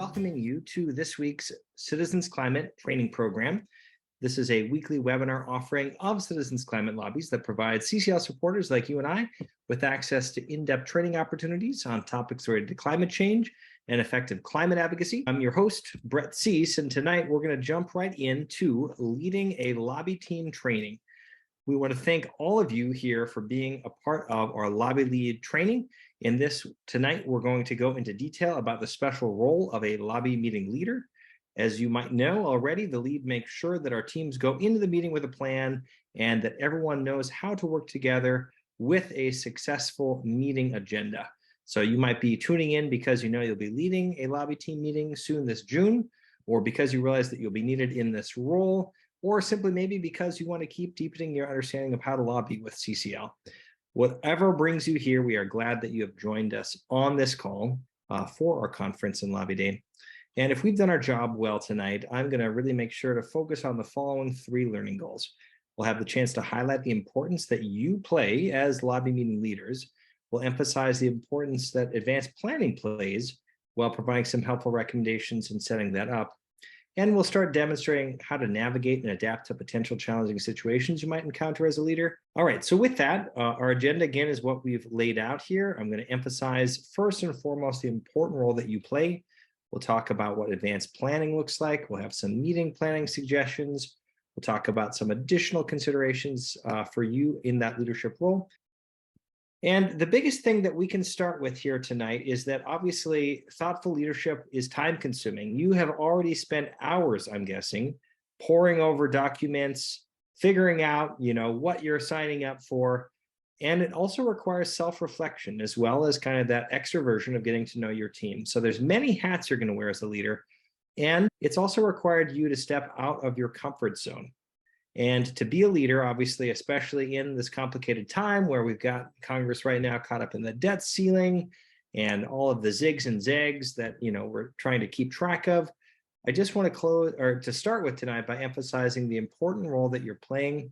welcoming you to this week's Citizens Climate Training Program. This is a weekly webinar offering of Citizens Climate Lobbies that provides CCL supporters like you and I with access to in-depth training opportunities on topics related to climate change and effective climate advocacy. I'm your host, Brett Cease, and tonight we're going to jump right into leading a lobby team training. We want to thank all of you here for being a part of our lobby lead training. In this tonight, we're going to go into detail about the special role of a lobby meeting leader. As you might know already, the lead makes sure that our teams go into the meeting with a plan and that everyone knows how to work together with a successful meeting agenda. So you might be tuning in because you know you'll be leading a lobby team meeting soon this June, or because you realize that you'll be needed in this role, or simply maybe because you want to keep deepening your understanding of how to lobby with CCL. Whatever brings you here, we are glad that you have joined us on this call for our conference and lobby day. And if we've done our job well tonight, I'm going to really make sure to focus on the following 3 learning goals. We'll have the chance to highlight the importance that you play as lobby meeting leaders. We'll emphasize the importance that advanced planning plays while providing some helpful recommendations in setting that up. And we'll start demonstrating how to navigate and adapt to potential challenging situations you might encounter as a leader. All right, so with that, our agenda again is what we've laid out here. I'm going to emphasize first and foremost the important role that you play. We'll talk about what advanced planning looks like. We'll have some meeting planning suggestions. We'll talk about some additional considerations for you in that leadership role. And the biggest thing that we can start with here tonight is that obviously thoughtful leadership is time consuming. You have already spent hours, I'm guessing, poring over documents, figuring out, what you're signing up for. And it also requires self-reflection as well as kind of that extroversion of getting to know your team. So there's many hats you're going to wear as a leader. And it's also required you to step out of your comfort zone. And to be a leader, obviously, especially in this complicated time where we've got Congress right now caught up in the debt ceiling and all of the zigs and zags that we're trying to keep track of, I just want to start with tonight by emphasizing the important role that you're playing.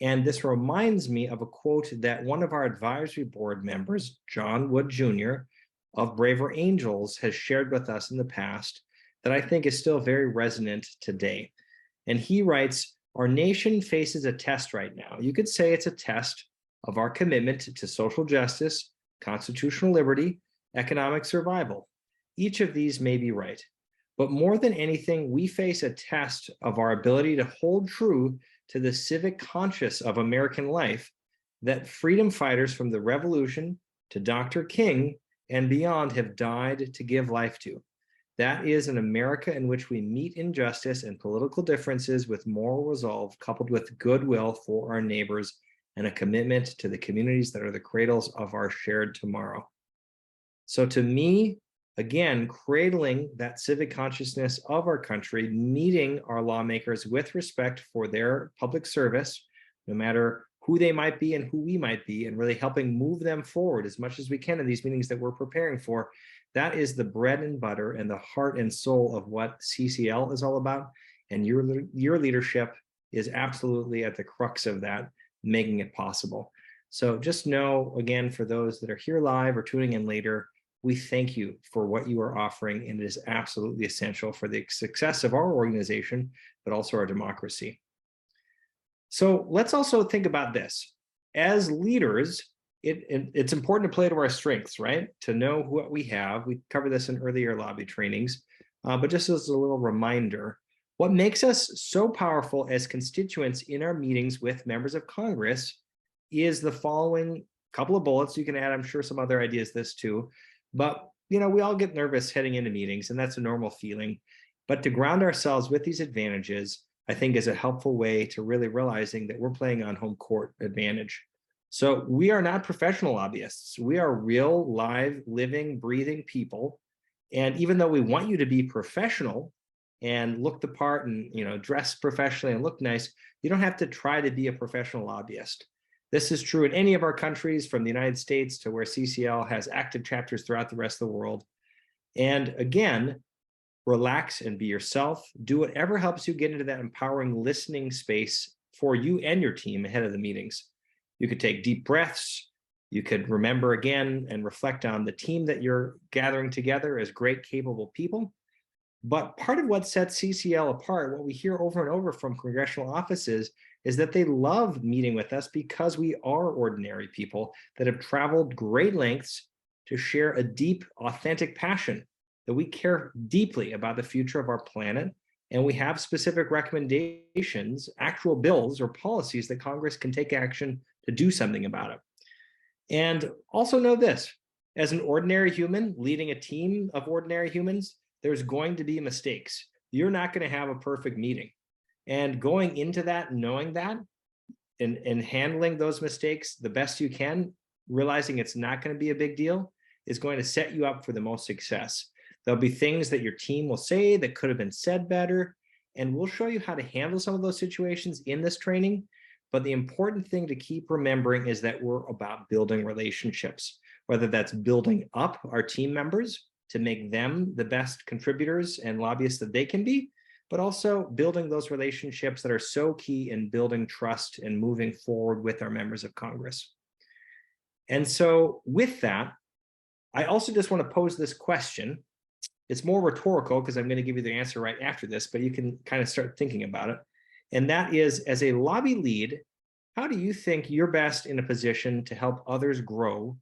And this reminds me of a quote that one of our advisory board members, John Wood Jr. of Braver Angels, has shared with us in the past that I think is still very resonant today. And he writes, "Our nation faces a test right now. You could say it's a test of our commitment to social justice, constitutional liberty, economic survival. Each of these may be right. But more than anything, we face a test of our ability to hold true to the civic conscience of American life that freedom fighters from the Revolution to Dr. King and beyond have died to give life to. That is an America in which we meet injustice and political differences with moral resolve, coupled with goodwill for our neighbors and a commitment to the communities that are the cradles of our shared tomorrow." So to me, again, cradling that civic consciousness of our country, meeting our lawmakers with respect for their public service, no matter who they might be and who we might be, and really helping move them forward as much as we can in these meetings that we're preparing for. That is the bread and butter and the heart and soul of what CCL is all about. And your leadership is absolutely at the crux of that, making it possible. So just know, again, for those that are here live or tuning in later, we thank you for what you are offering, and it is absolutely essential for the success of our organization, but also our democracy. So let's also think about this. As leaders, it's important to play to our strengths, right? To know what we have. We covered this in earlier lobby trainings, but just as a little reminder, what makes us so powerful as constituents in our meetings with members of Congress is the following couple of bullets. You can add, I'm sure, some other ideas this too, but we all get nervous heading into meetings, and that's a normal feeling. But to ground ourselves with these advantages, I think is a helpful way to really realizing that we're playing on home court advantage. So we are not professional lobbyists. We are real, live, living, breathing people. And even though we want you to be professional and look the part and dress professionally and look nice, you don't have to try to be a professional lobbyist. This is true in any of our countries, from the United States to where CCL has active chapters throughout the rest of the world. And again, relax and be yourself. Do whatever helps you get into that empowering listening space for you and your team ahead of the meetings. You could take deep breaths. You could remember again and reflect on the team that you're gathering together as great, capable people. But part of what sets CCL apart, what we hear over and over from congressional offices, is that they love meeting with us because we are ordinary people that have traveled great lengths to share a deep, authentic passion, that we care deeply about the future of our planet, and we have specific recommendations, actual bills or policies that Congress can take action to do something about it. And also know this, as an ordinary human leading a team of ordinary humans, there's going to be mistakes. You're not going to have a perfect meeting. And going into that, knowing that, and handling those mistakes the best you can, realizing it's not going to be a big deal, is going to set you up for the most success. There'll be things that your team will say that could have been said better, and we'll show you how to handle some of those situations in this training. But the important thing to keep remembering is that we're about building relationships, whether that's building up our team members to make them the best contributors and lobbyists that they can be, but also building those relationships that are so key in building trust and moving forward with our members of Congress. And so with that, I also just want to pose this question. It's more rhetorical because I'm going to give you the answer right after this, but you can kind of start thinking about it. And that is, as a lobby lead, how do you think you're best in a position to help others grow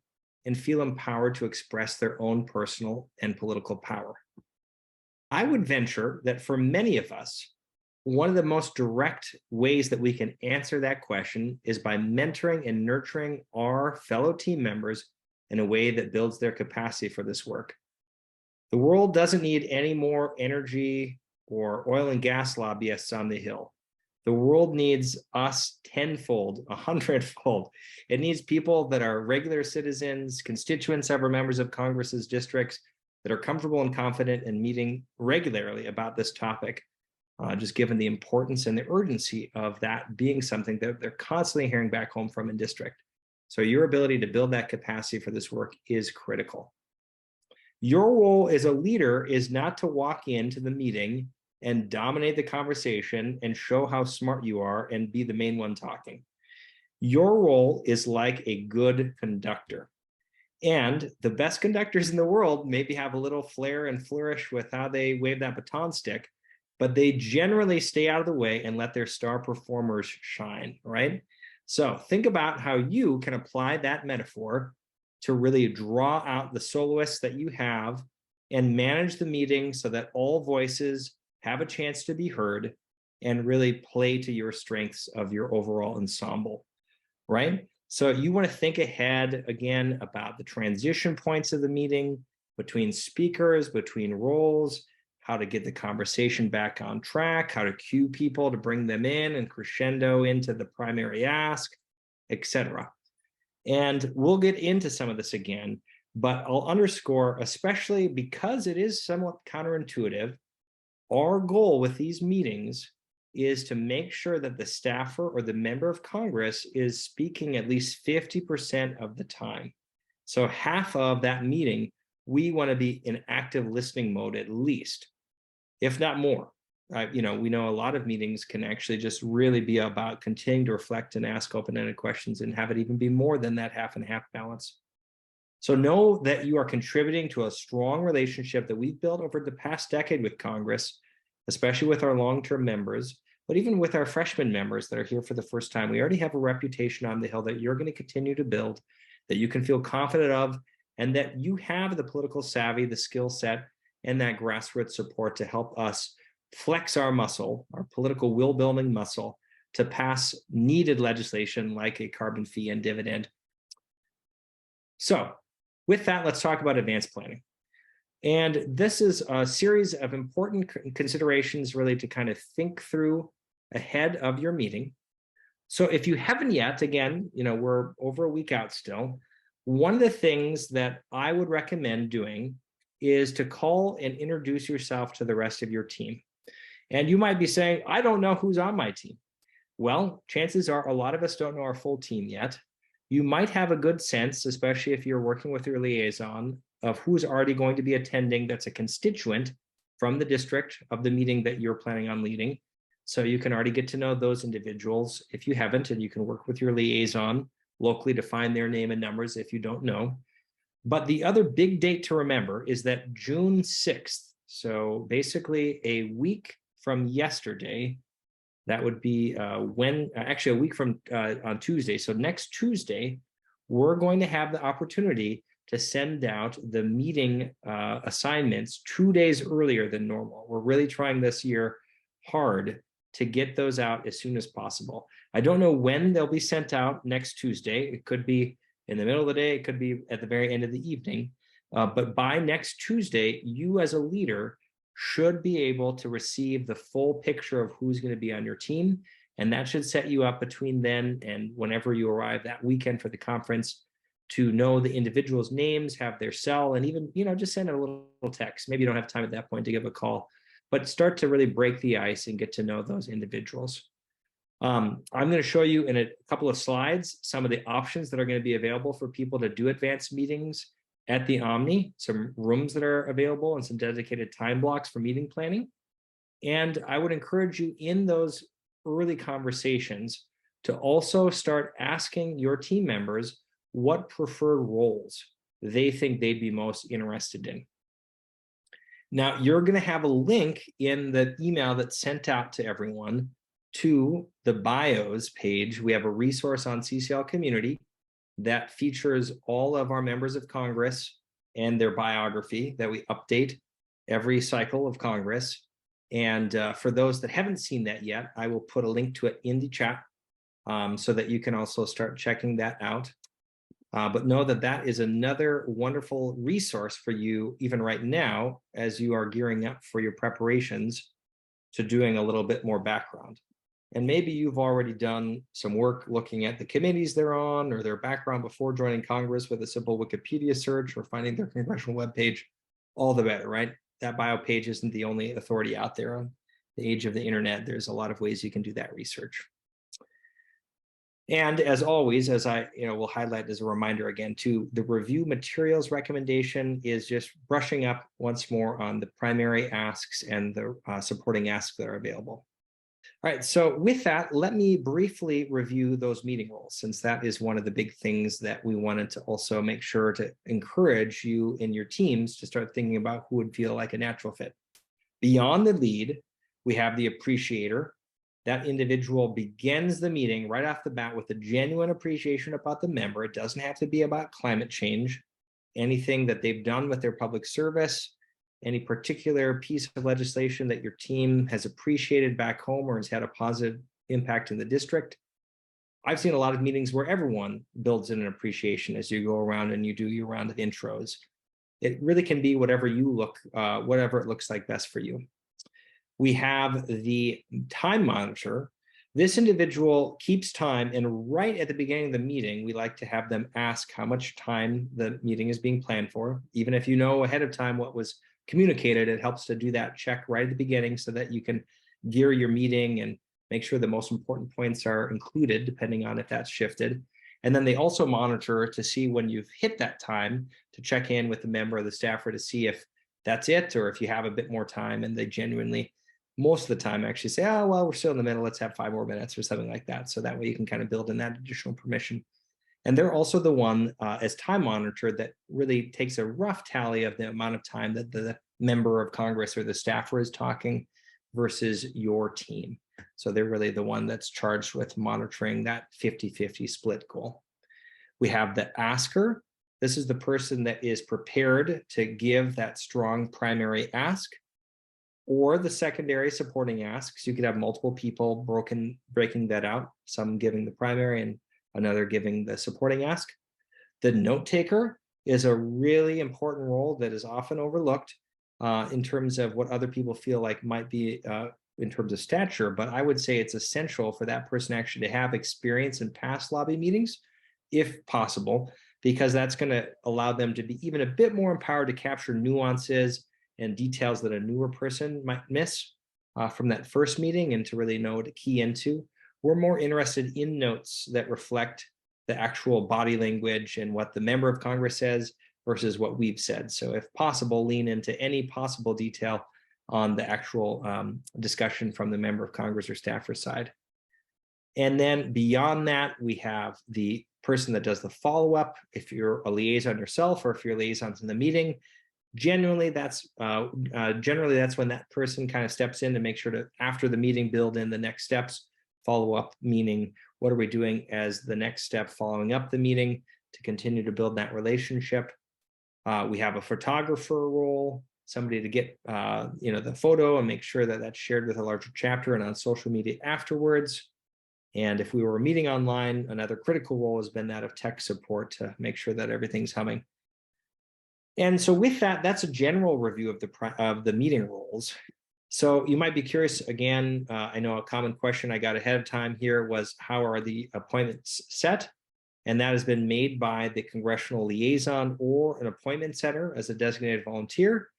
and feel empowered to express their own personal and political power? I would venture that for many of us, one of the most direct ways that we can answer that question is by mentoring and nurturing our fellow team members in a way that builds their capacity for this work. The world doesn't need any more energy or oil and gas lobbyists on the Hill. The world needs us tenfold, 100-fold. It needs people that are regular citizens, constituents of our members of Congress's districts, that are comfortable and confident in meeting regularly about this topic, just given the importance and the urgency of that being something that they're constantly hearing back home from in district. So your ability to build that capacity for this work is critical. Your role as a leader is not to walk into the meeting and dominate the conversation and show how smart you are and be the main one talking. Your role is like a good conductor. And the best conductors in the world maybe have a little flair and flourish with how they wave that baton stick, but they generally stay out of the way and let their star performers shine, right? So think about how you can apply that metaphor to really draw out the soloists that you have and manage the meeting so that all voices have a chance to be heard and really play to your strengths of your overall ensemble, right? So you want to think ahead again about the transition points of the meeting between speakers, between roles, how to get the conversation back on track, how to cue people to bring them in and crescendo into the primary ask, etc. And we'll get into some of this again, but I'll underscore, especially because it is somewhat counterintuitive, our goal with these meetings is to make sure that the staffer or the member of Congress is speaking at least 50% of the time. So half of that meeting, we want to be in active listening mode at least, if not more. We know a lot of meetings can actually just really be about continuing to reflect and ask open-ended questions and have it even be more than that half and half balance. So know that you are contributing to a strong relationship that we've built over the past decade with Congress, especially with our long-term members, but even with our freshman members that are here for the first time. We already have a reputation on the Hill that you're going to continue to build, that you can feel confident of, and that you have the political savvy, the skill set, and that grassroots support to help us flex our muscle, our political will-building muscle, to pass needed legislation like a carbon fee and dividend. So with that, let's talk about advanced planning. And this is a series of important considerations really to kind of think through ahead of your meeting. So if you haven't yet, again, we're over a week out still. One of the things that I would recommend doing is to call and introduce yourself to the rest of your team. And you might be saying, I don't know who's on my team. Well, chances are a lot of us don't know our full team yet. You might have a good sense, especially if you're working with your liaison, of who's already going to be attending that's a constituent from the district of the meeting that you're planning on leading. So you can already get to know those individuals if you haven't, and you can work with your liaison locally to find their name and numbers if you don't know. But the other big date to remember is that June 6th So basically a week from yesterday, that would be actually a week from on Tuesday. So next Tuesday, we're going to have the opportunity to send out the meeting assignments 2 days earlier than normal. We're really trying this year hard to get those out as soon as possible. I don't know when they'll be sent out next Tuesday. It could be in the middle of the day. It could be at the very end of the evening. But by next Tuesday, you as a leader should be able to receive the full picture of who's going to be on your team. And that should set you up between then and whenever you arrive that weekend for the conference to know the individuals' names, have their cell, and even, just send a little text. Maybe you don't have time at that point to give a call, but start to really break the ice and get to know those individuals. I'm going to show you in a couple of slides some of the options that are going to be available for people to do advanced meetings at the Omni, some rooms that are available and some dedicated time blocks for meeting planning. And I would encourage you in those early conversations to also start asking your team members what preferred roles they think they'd be most interested in. Now, you're going to have a link in the email that's sent out to everyone to the bios page. We have a resource on CCL Community that features all of our members of Congress and their biography that we update every cycle of Congress. And for those that haven't seen that yet, I will put a link to it in the chat so that you can also start checking that out. But know that that is another wonderful resource for you, even right now, as you are gearing up for your preparations to doing a little bit more background. And maybe you've already done some work looking at the committees they're on or their background before joining Congress with a simple Wikipedia search or finding their congressional webpage, all the better, right? That bio page isn't the only authority out there. On the age of the internet, there's a lot of ways you can do that research. And as always, as I will highlight as a reminder again, too, the review materials recommendation is just brushing up once more on the primary asks and the supporting asks that are available. All right, so with that, let me briefly review those meeting roles, since that is one of the big things that we wanted to also make sure to encourage you and your teams to start thinking about who would feel like a natural fit. Beyond the lead, we have the appreciator. That individual begins the meeting right off the bat with a genuine appreciation about the member. It doesn't have to be about climate change, anything that they've done with their public service, any particular piece of legislation that your team has appreciated back home or has had a positive impact in the district. I've seen a lot of meetings where everyone builds in an appreciation as you go around and you do your round of intros. It really can be whatever it looks like best for you. We have the time monitor. This individual keeps time, and right at the beginning of the meeting, we like to have them ask how much time the meeting is being planned for. Even if you know ahead of time what was communicated, it helps to do that check right at the beginning so that you can gear your meeting and make sure the most important points are included, depending on if that's shifted. And then they also monitor to see when you've hit that time to check in with the member or the staffer to see if that's it or if you have a bit more time. And they genuinely, most of the time, actually say, oh, well, we're still in the middle, let's have 5 more minutes or something like that. So that way you can kind of build in that additional permission. And they're also the one as time monitor that really takes a rough tally of the amount of time that the member of Congress or the staffer is talking versus your team. So they're really the one that's charged with monitoring that 50-50 split goal. We have the asker. This is the person that is prepared to give that strong primary ask or the secondary supporting asks. You could have multiple people breaking that out, some giving the primary and another giving the supporting ask. The note taker is a really important role that is often overlooked in terms of what other people feel like might be in terms of stature, but I would say it's essential for that person actually to have experience in past lobby meetings, if possible, because that's going to allow them to be even a bit more empowered to capture nuances and details that a newer person might miss from that first meeting and to really know what to key into. We're more interested in notes that reflect the actual body language and what the member of Congress says versus what we've said. So if possible, lean into any possible detail on the actual discussion from the member of Congress or staffer side. And then beyond that, we have the person that does the follow-up. If you're a liaison yourself or if you're liaisons in the meeting, Generally, that's when that person kind of steps in to make sure to, after the meeting, build in the next steps, follow up, meaning what are we doing as the next step following up the meeting to continue to build that relationship. We have a photographer role, somebody to get the photo and make sure that that's shared with a larger chapter and on social media afterwards. And if we were meeting online, another critical role has been that of tech support to make sure that everything's humming. And so with that, that's a general review of the meeting roles. So you might be curious, again, I know a common question I got ahead of time here was, how are the appointments set? And that has been made by the congressional liaison or an appointment setter as a designated volunteer.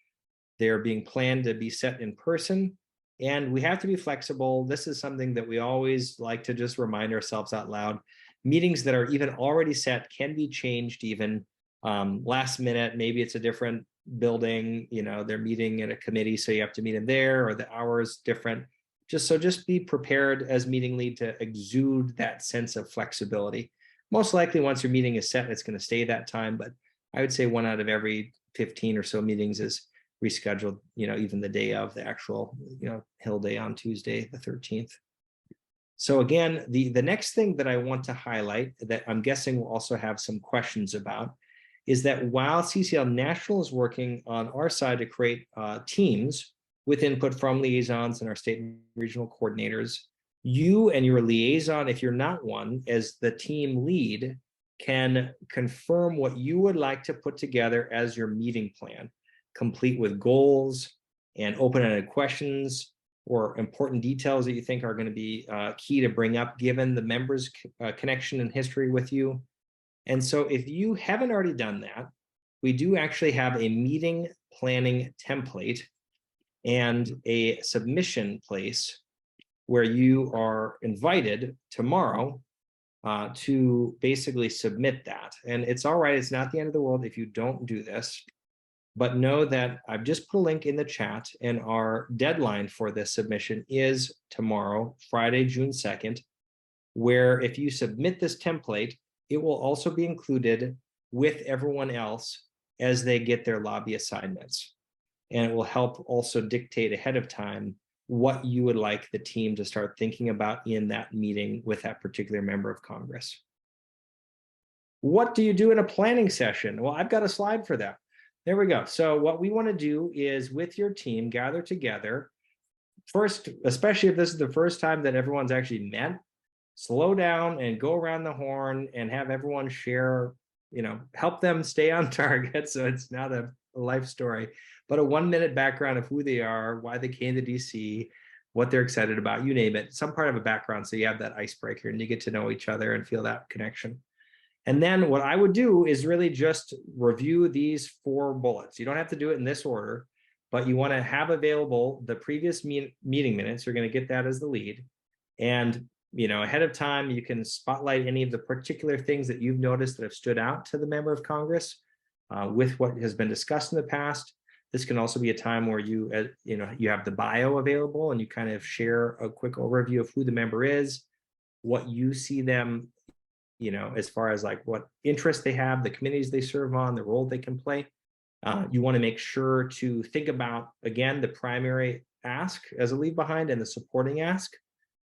They're being planned to be set in person. And we have to be flexible. This is something that we always like to just remind ourselves out loud. Meetings that are even already set can be changed even last minute. Maybe it's a different building, they're meeting in a committee, so you have to meet in there, or the hours different. Just be prepared as meeting lead to exude that sense of flexibility. Most likely once your meeting is set, it's going to stay that time, but I would say 1 out of every 15 or so meetings is rescheduled, even the day of the actual, Hill Day on Tuesday, the 13th. So again, the next thing that I want to highlight that I'm guessing we'll also have some questions about is that while CCL National is working on our side to create teams with input from liaisons and our state and regional coordinators, you and your liaison, if you're not one, as the team lead, can confirm what you would like to put together as your meeting plan, complete with goals and open-ended questions or important details that you think are going to be key to bring up given the members' connection and history with you. And so if you haven't already done that, we do actually have a meeting planning template and a submission place where you are invited tomorrow to basically submit that. And it's all right, it's not the end of the world if you don't do this, but know that I've just put a link in the chat, and our deadline for this submission is tomorrow, Friday, June 2nd, where if you submit this template, it will also be included with everyone else as they get their lobby assignments. And it will help also dictate ahead of time what you would like the team to start thinking about in that meeting with that particular member of Congress. What do you do in a planning session? Well, I've got a slide for that. There we go. So what we want to do is with your team, gather together. First, especially if this is the first time that everyone's actually met, slow down and go around the horn and have everyone share, help them stay on target. So it's not a life story, but a 1-minute background of who they are, why they came to DC, what they're excited about, you name it, some part of a background. So you have that icebreaker and you get to know each other and feel that connection. And then what I would do is really just review these 4 bullets. You don't have to do it in this order, but you want to have available the previous meeting minutes. You're going to get that as the lead. And, ahead of time, you can spotlight any of the particular things that you've noticed that have stood out to the member of Congress with what has been discussed in the past. This can also be a time where you have the bio available and you kind of share a quick overview of who the member is, what you see them, as far as like what interests they have, the committees they serve on, the role they can play. You want to make sure to think about, again, the primary ask as a leave behind and the supporting ask.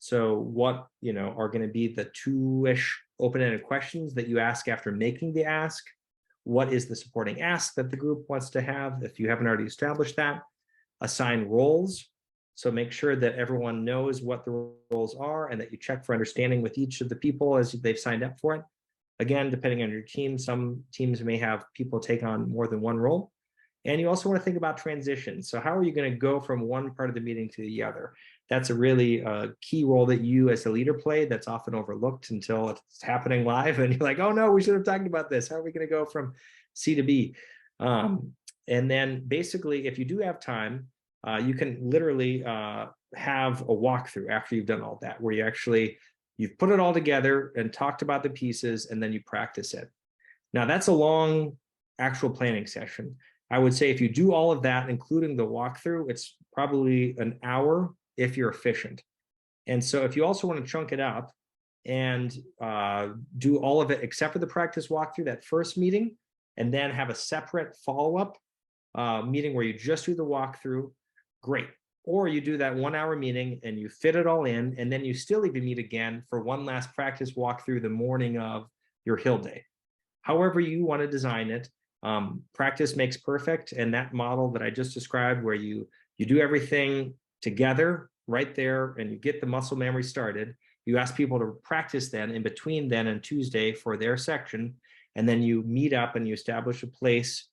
So what, are going to be the 2-ish open-ended questions that you ask after making the ask? What is the supporting ask that the group wants to have if you haven't already established that? Assign roles. So make sure that everyone knows what the roles are and that you check for understanding with each of the people as they've signed up for it. Again, depending on your team, some teams may have people take on more than one role. And you also want to think about transitions. So how are you going to go from one part of the meeting to the other? That's a really key role that you as a leader play that's often overlooked until it's happening live. And you're like, oh no, we should have talked about this. How are we going to go from C to B? And then basically, if you do have time, you can literally have a walkthrough after you've done all that, where you've put it all together and talked about the pieces, and then you practice it. Now, that's a long actual planning session. I would say if you do all of that, including the walkthrough, it's probably an hour if you're efficient. And so if you also want to chunk it up and do all of it except for the practice walkthrough, that first meeting, and then have a separate follow-up, meeting where you just do the walkthrough, great. Or you do that 1 hour meeting and you fit it all in, and then you still even meet again for one last practice walkthrough the morning of your Hill day. However you want to design it, practice makes perfect. And that model that I just described, where you do everything together right there and you get the muscle memory started, you ask people to practice then in between then and Tuesday for their section, and then you meet up and you establish a place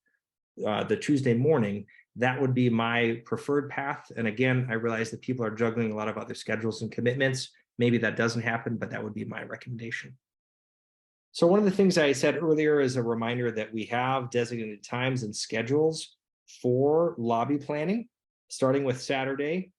the Tuesday morning. That would be my preferred path. And again, I realize that people are juggling a lot of other schedules and commitments. Maybe that doesn't happen, but that would be my recommendation. So one of the things I said earlier is a reminder that we have designated times and schedules for lobby planning, starting with Saturday,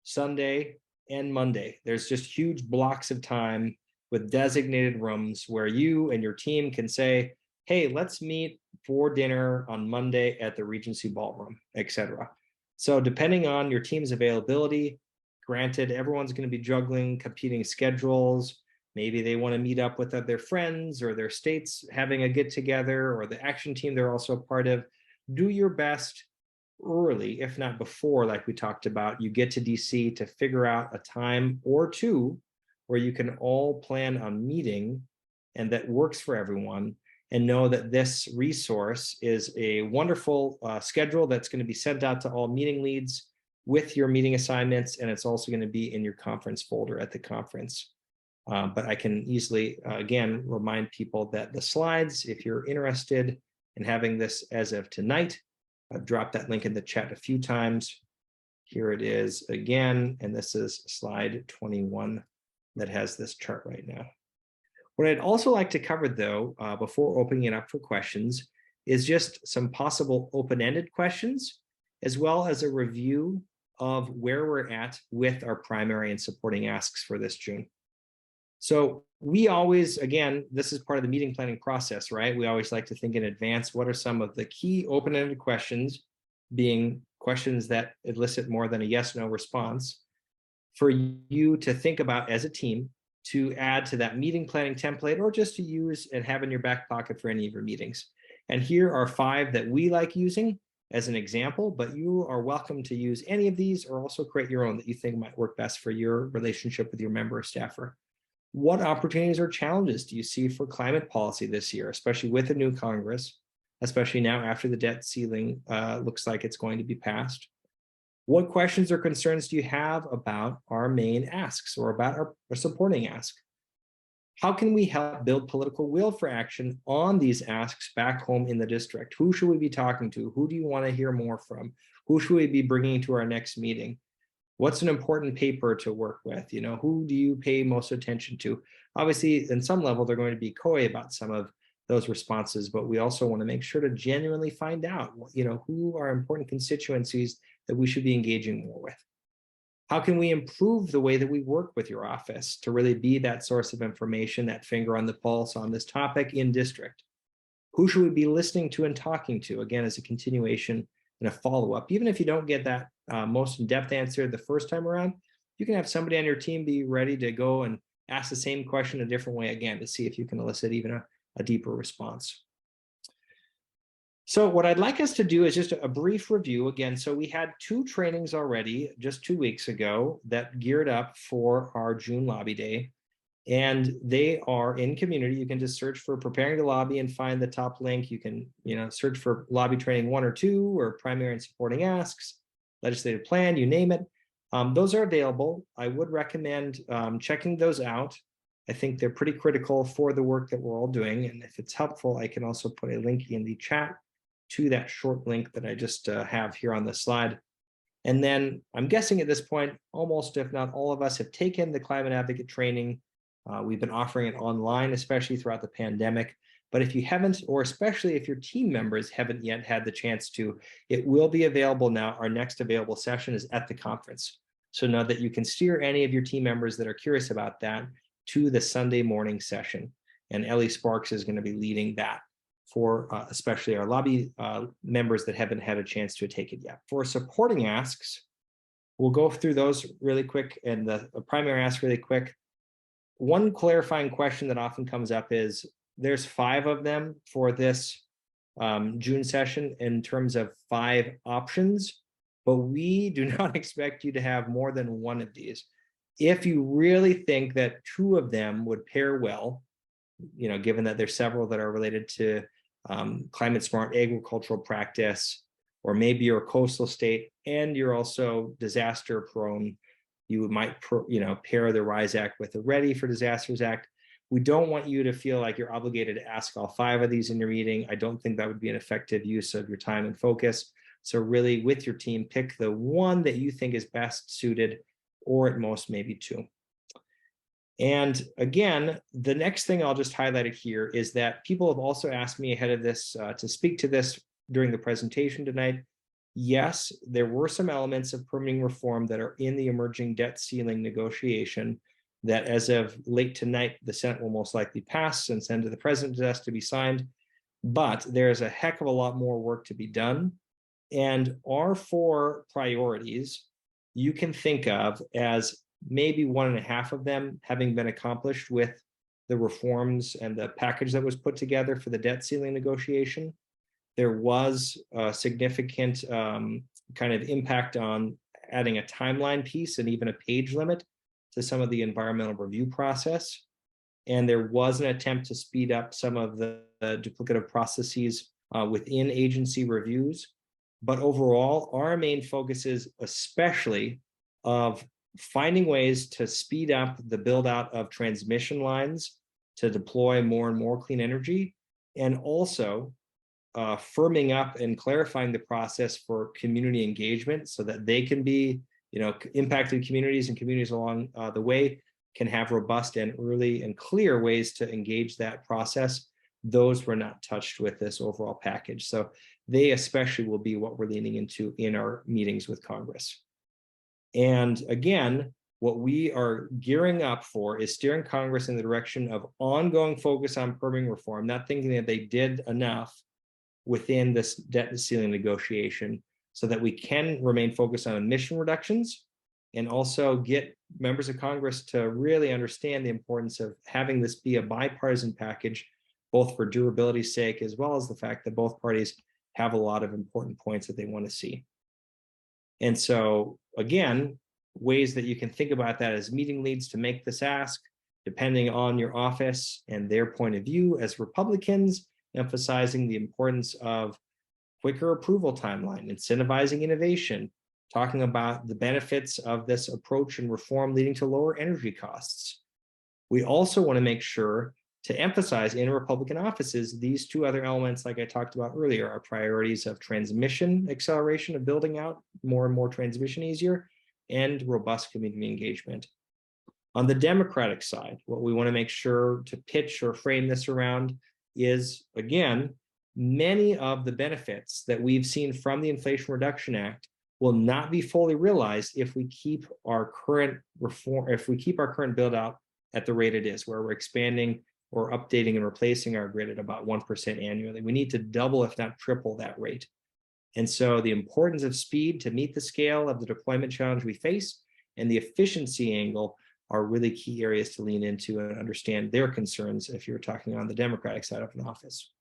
Sunday, and Monday. There's just huge blocks of time with designated rooms where you and your team can say, hey, let's meet for dinner on Monday at the Regency Ballroom, etc. So depending on your team's availability, granted, everyone's going to be juggling competing schedules. Maybe they want to meet up with their friends or their states having a get together, or the action team they're also a part of. Do your best early, if not before, like we talked about, you get to DC to figure out a time or two where you can all plan on meeting and that works for everyone, and know that this resource is a wonderful schedule that's going to be sent out to all meeting leads with your meeting assignments, and it's also going to be in your conference folder at the conference. But I can easily, again, remind people that the slides, if you're interested in having this as of tonight, I've dropped that link in the chat a few times. Here it is again, and this is slide 21 that has this chart right now. What I'd also like to cover, though, before opening it up for questions, is just some possible open-ended questions, as well as a review of where we're at with our primary and supporting asks for this June. So we always, again, this is part of the meeting planning process, right? We always like to think in advance, what are some of the key open-ended questions, being questions that elicit more than a yes/no response, for you to think about as a team, to add to that meeting planning template, or just to use and have in your back pocket for any of your meetings. And here are 5 that we like using as an example, but you are welcome to use any of these or also create your own that you think might work best for your relationship with your member or staffer. What opportunities or challenges do you see for climate policy this year, especially with the new Congress, especially now after the debt ceiling looks like it's going to be passed? What questions or concerns do you have about our main asks or about our supporting ask? How can we help build political will for action on these asks back home in the district? Who should we be talking to? Who do you want to hear more from? Who should we be bringing to our next meeting? What's an important paper to work with? You know, who do you pay most attention to? Obviously, in some level, they're going to be coy about some of those responses, but we also want to make sure to genuinely find out, you know, who are important constituencies that we should be engaging more with. How can we improve the way that we work with your office to really be that source of information, that finger on the pulse on this topic in district? Who should we be listening to and talking to? Again, as a continuation and a follow-up. Even if you don't get that most in-depth answer the first time around, you can have somebody on your team be ready to go and ask the same question a different way again to see if you can elicit even a deeper response. So what I'd like us to do is just a brief review again. So we had 2 trainings already just 2 weeks ago that geared up for our June lobby day. And they are in community. You can just search for preparing to lobby and find the top link. You can, search for lobby training 1 or 2 or primary and supporting asks, legislative plan, you name it. Those are available. I would recommend checking those out. I think they're pretty critical for the work that we're all doing. And if it's helpful, I can also put a link in the chat to that short link that I just have here on the slide. And then I'm guessing at this point, almost if not all of us have taken the climate advocate training. We've been offering it online, especially throughout the pandemic. But if you haven't, or especially if your team members haven't yet had the chance to, it will be available now. Our next available session is at the conference. So know that you can steer any of your team members that are curious about that to the Sunday morning session. And Ellie Sparks is going to be leading that for especially our lobby members that haven't had a chance to take it yet. For supporting asks, we'll go through those really quick, and the primary ask really quick. One clarifying question that often comes up is, there's 5 of them for this June session in terms of 5 options, but we do not expect you to have more than one of these. If you really think that 2 of them would pair well, given that there's several that are related to climate smart agricultural practice, or maybe you're a coastal state and you're also disaster prone, you might pair the RISE Act with the Ready for Disasters Act. We don't want you to feel like you're obligated to ask all 5 of these in your meeting. I don't think that would be an effective use of your time and focus. So really, with your team, pick the one that you think is best suited, or at most maybe 2. And again, the next thing I'll just highlight it here is that people have also asked me ahead of this to speak to this during the presentation tonight. Yes, there were some elements of permitting reform that are in the emerging debt ceiling negotiation that, as of late tonight, the Senate will most likely pass and send to the president has to be signed. But there's a heck of a lot more work to be done. And our 4 priorities you can think of as maybe 1.5 of them having been accomplished with the reforms and the package that was put together for the debt ceiling negotiation. There was a significant kind of impact on adding a timeline piece and even a page limit to some of the environmental review process. And there was an attempt to speed up some of the duplicative processes within agency reviews. But overall, our main focus is especially of finding ways to speed up the build out of transmission lines to deploy more and more clean energy, and also firming up and clarifying the process for community engagement so that they can be, impacted communities and communities along the way can have robust and early and clear ways to engage that process. Those were not touched with this overall package. So they especially will be what we're leaning into in our meetings with Congress. And again, what we are gearing up for is steering Congress in the direction of ongoing focus on permitting reform, not thinking that they did enough within this debt ceiling negotiation, so that we can remain focused on emission reductions and also get members of Congress to really understand the importance of having this be a bipartisan package, both for durability's sake, as well as the fact that both parties have a lot of important points that they want to see. And so, again, ways that you can think about that as meeting leads to make this ask, depending on your office and their point of view as Republicans, emphasizing the importance of quicker approval timeline, incentivizing innovation, talking about the benefits of this approach and reform leading to lower energy costs. We also want to make sure to emphasize in Republican offices these 2 other elements, like I talked about earlier, our priorities of transmission acceleration, of building out more and more transmission easier, and robust community engagement. On the Democratic side, what we want to make sure to pitch or frame this around is, again, many of the benefits that we've seen from the Inflation Reduction Act will not be fully realized if we keep our current build out at the rate it is, where we're expanding or updating and replacing our grid at about 1% annually. We need to double, if not triple, that rate. And so the importance of speed to meet the scale of the deployment challenge we face and the efficiency angle are really key areas to lean into and understand their concerns if you're talking on the Democratic side of an office.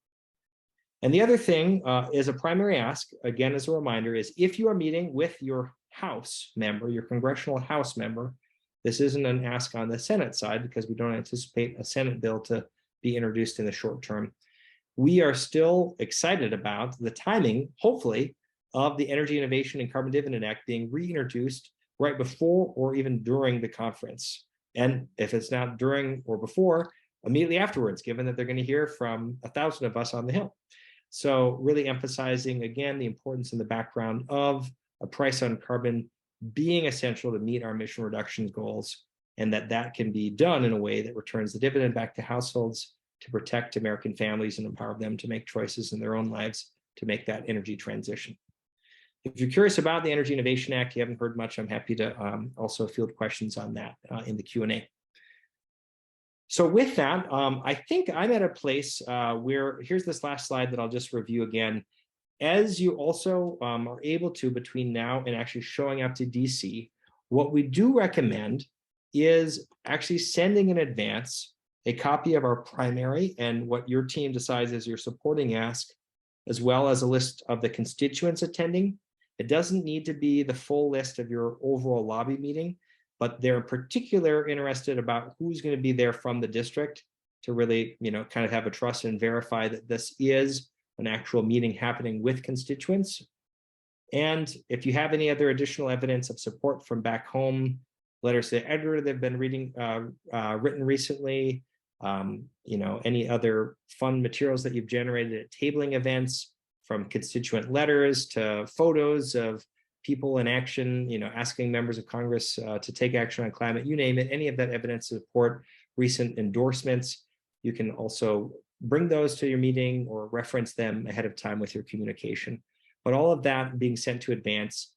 And the other thing is a primary ask, again, as a reminder, is if you are meeting with your House member, your congressional House member, this isn't an ask on the Senate side because we don't anticipate a Senate bill to be introduced in the short term. We are still excited about the timing, hopefully, of the Energy Innovation and Carbon Dividend Act being reintroduced right before or even during the conference. And if it's not during or before, immediately afterwards, given that they're going to hear from 1,000 of us on the Hill. So really emphasizing, again, the importance in the background of a price on carbon being essential to meet our emission reduction goals, and that can be done in a way that returns the dividend back to households to protect American families and empower them to make choices in their own lives to make that energy transition. If you're curious about the Energy Innovation Act, you haven't heard much, I'm happy to also field questions on that in the Q&A. So with that, I think I'm at a place where, here's this last slide that I'll just review again. As you also are able to, between now and actually showing up to DC, what we do recommend is actually sending in advance a copy of our primary and what your team decides as your supporting ask, as well as a list of the constituents attending. It doesn't need to be the full list of your overall lobby meeting, but they're in particular interested about who's going to be there from the district to really, kind of have a trust and verify that this is an actual meeting happening with constituents. And if you have any other additional evidence of support from back home, letters to the editor that have been written recently, any other fun materials that you've generated at tabling events, from constituent letters to photos of people in action, asking members of Congress to take action on climate, you name it, any of that evidence to support recent endorsements, you can also bring those to your meeting or reference them ahead of time with your communication. But all of that being sent to advance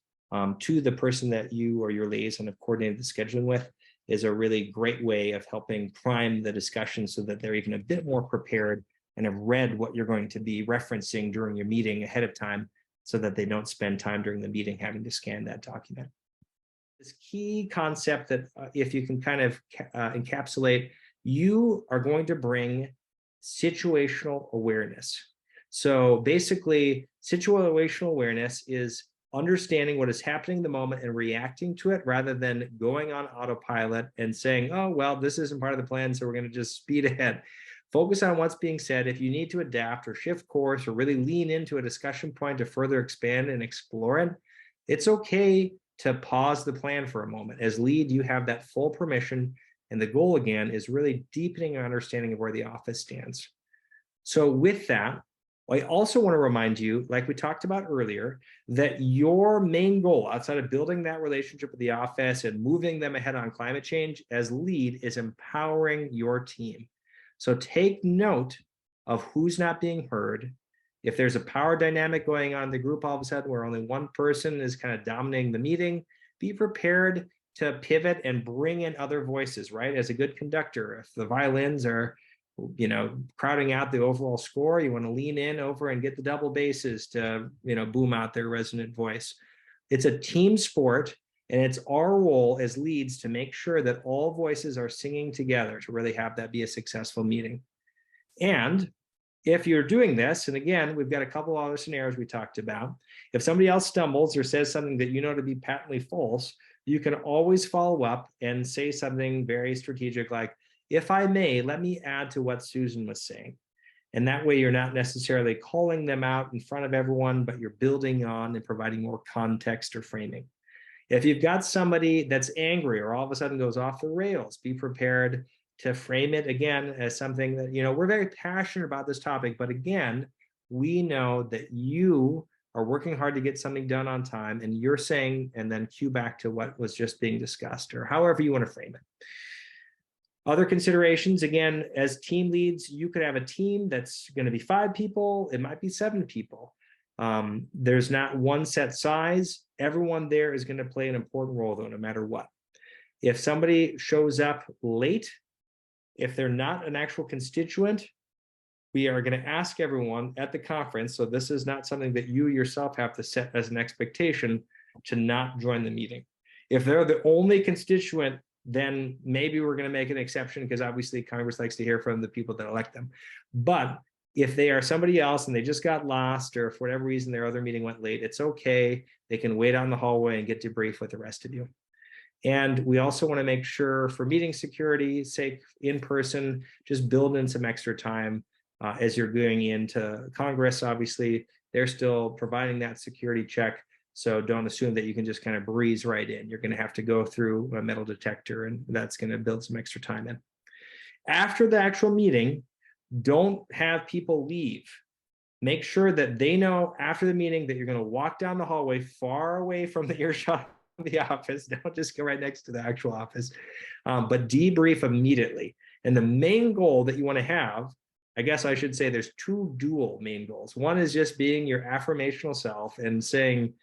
to the person that you or your liaison have coordinated the scheduling with is a really great way of helping prime the discussion so that they're even a bit more prepared and have read what you're going to be referencing during your meeting ahead of time so that they don't spend time during the meeting having to scan that document. This key concept that if you can kind of encapsulate, you are going to bring situational awareness. So basically, situational awareness is understanding what is happening in the moment and reacting to it rather than going on autopilot and saying, oh, well, this isn't part of the plan, so we're going to just speed ahead. Focus on what's being said. If you need to adapt or shift course or really lean into a discussion point to further expand and explore it, it's okay to pause the plan for a moment. As lead, you have that full permission. And the goal, again, is really deepening our understanding of where the office stands. So with that, I also want to remind you, like we talked about earlier, that your main goal outside of building that relationship with the office and moving them ahead on climate change as lead is empowering your team. So take note of who's not being heard. If there's a power dynamic going on in the group all of a sudden where only one person is kind of dominating the meeting, be prepared to pivot and bring in other voices, right? As a good conductor, if the violins are, crowding out the overall score, you want to lean in over and get the double basses to, boom out their resonant voice. It's a team sport. And it's our role as leads to make sure that all voices are singing together to really have that be a successful meeting. And if you're doing this, and again, we've got a couple other scenarios we talked about, if somebody else stumbles or says something that you know to be patently false, you can always follow up and say something very strategic like, if I may, let me add to what Susan was saying. And that way you're not necessarily calling them out in front of everyone, but you're building on and providing more context or framing. If you've got somebody that's angry or all of a sudden goes off the rails, be prepared to frame it again as something that, we're very passionate about this topic, but again, we know that you are working hard to get something done on time and you're saying, and then cue back to what was just being discussed or however you want to frame it. Other considerations, again, as team leads, you could have a team that's going to be 5 people, it might be 7 people. There's not one set size. Everyone there is going to play an important role, though, no matter what. If somebody shows up late, if they're not an actual constituent, we are going to ask everyone at the conference, so this is not something that you yourself have to set as an expectation, to not join the meeting. If they're the only constituent, then maybe we're going to make an exception because obviously Congress likes to hear from the people that elect them. But if they are somebody else and they just got lost or for whatever reason their other meeting went late, it's okay. They can wait on the hallway and get debriefed with the rest of you. And we also want to make sure for meeting security sake in person, just build in some extra time as you're going into Congress. Obviously, they're still providing that security check. So don't assume that you can just kind of breeze right in. You're going to have to go through a metal detector, and that's going to build some extra time in. After the actual meeting, don't have people leave. Make sure that they know after the meeting that you're going to walk down the hallway far away from the earshot of the office. Don't just go right next to the actual office, but debrief immediately. And the main goal that you want to have, I guess I should say there's 2 dual main goals. One is just being your affirmational self and saying,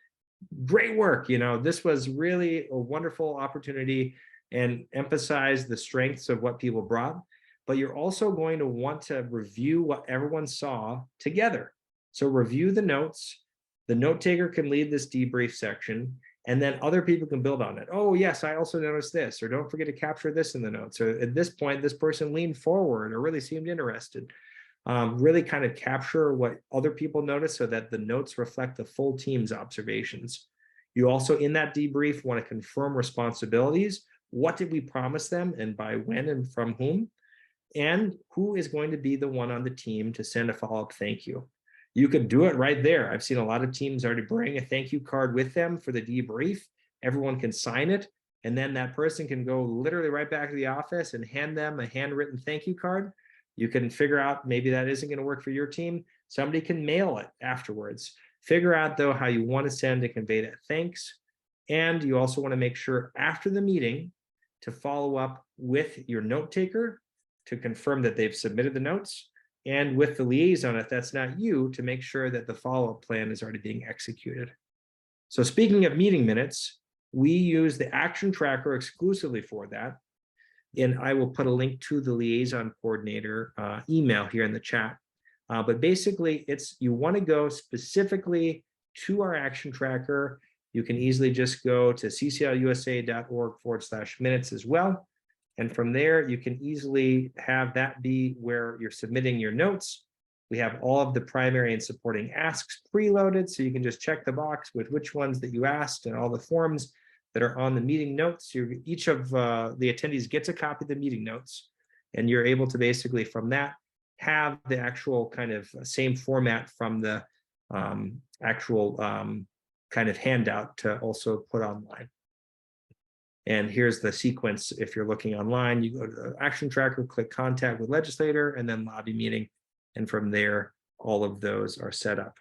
great work, this was really a wonderful opportunity, and emphasize the strengths of what people brought. But you're also going to want to review what everyone saw together. So review the notes. The note taker can lead this debrief section, and then other people can build on it. Oh, yes, I also noticed this, or don't forget to capture this in the notes. Or at this point, this person leaned forward or really seemed interested. Really kind of capture what other people notice so that the notes reflect the full team's observations. You also, in that debrief, want to confirm responsibilities. What did we promise them and by when and from whom? And who is going to be the one on the team to send a follow-up thank you? You could do it right there. I've seen a lot of teams already bring a thank you card with them for the debrief. Everyone can sign it, and then that person can go literally right back to the office and hand them a handwritten thank you card. You can figure out maybe that isn't going to work for your team. Somebody can mail it afterwards. Figure out, though, how you want to send to convey that thanks. And you also want to make sure after the meeting to follow up with your note taker to confirm that they've submitted the notes, and with the liaison, if that's not you, to make sure that the follow-up plan is already being executed. So speaking of meeting minutes, we use the action tracker exclusively for that. And I will put a link to the liaison coordinator email here in the chat. But basically, you want to go specifically to our action tracker. You can easily just go to cclusa.org/minutes as well. And from there, you can easily have that be where you're submitting your notes. We have all of the primary and supporting asks preloaded, so you can just check the box with which ones that you asked and all the forms that are on the meeting notes. Each of the attendees gets a copy of the meeting notes, and you're able to basically from that have the actual kind of same format from the actual kind of handout to also put online. And here's the sequence. If you're looking online, you go to the action tracker, click contact with legislator, and then lobby meeting. And from there, all of those are set up.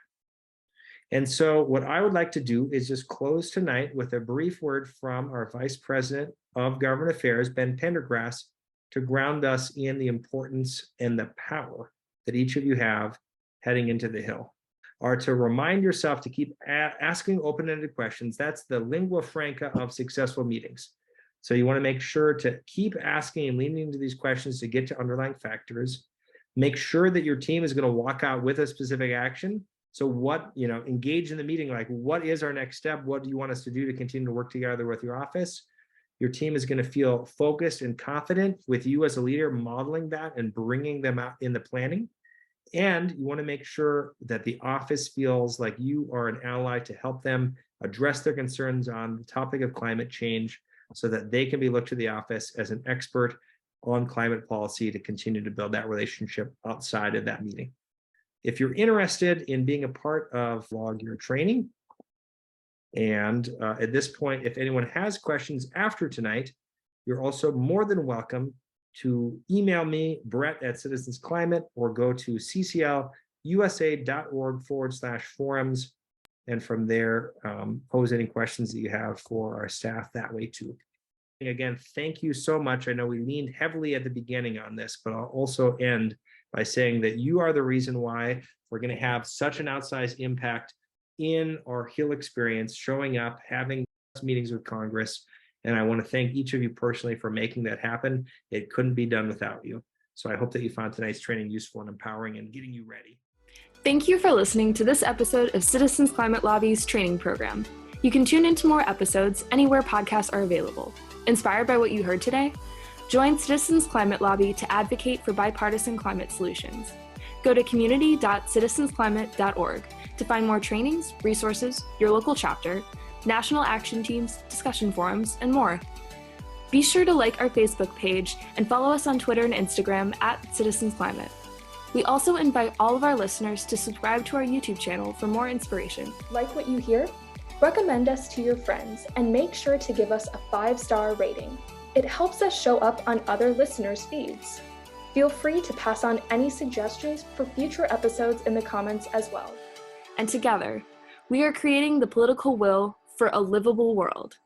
And so what I would like to do is just close tonight with a brief word from our Vice President of Government Affairs, Ben Pendergrass, to ground us in the importance and the power that each of you have heading into the Hill. Are to remind yourself to keep asking open-ended questions. That's the lingua franca of successful meetings. So you want to make sure to keep asking and leaning into these questions to get to underlying factors. Make sure that your team is going to walk out with a specific action. So engage in the meeting, like what is our next step? What do you want us to do to continue to work together with your office? Your team is going to feel focused and confident with you as a leader, modeling that and bringing them out in the planning. And you want to make sure that the office feels like you are an ally to help them address their concerns on the topic of climate change so that they can be looked to the office as an expert on climate policy to continue to build that relationship outside of that meeting. If you're interested in being a part of log your training, and at this point, if anyone has questions after tonight, you're also more than welcome to email me, Brett@CitizensClimate, or go to cclusa.org/forums. And from there, pose any questions that you have for our staff that way too. Again, thank you so much. I know we leaned heavily at the beginning on this, but I'll also end by saying that you are the reason why we're going to have such an outsized impact in our Hill experience, showing up, having meetings with Congress. And I want to thank each of you personally for making that happen. It couldn't be done without you. So I hope that you found tonight's training useful and empowering and getting you ready. Thank you for listening to this episode of Citizens Climate Lobby's training program. You can tune into more episodes anywhere podcasts are available. Inspired by what you heard today? Join Citizens Climate Lobby to advocate for bipartisan climate solutions. Go to community.citizensclimate.org to find more trainings, resources, your local chapter, national action teams, discussion forums, and more. Be sure to like our Facebook page and follow us on Twitter and Instagram @CitizensClimate. We also invite all of our listeners to subscribe to our YouTube channel for more inspiration. Like what you hear? Recommend us to your friends and make sure to give us a 5-star rating. It helps us show up on other listeners' feeds. Feel free to pass on any suggestions for future episodes in the comments as well. And together, we are creating the political will for a livable world.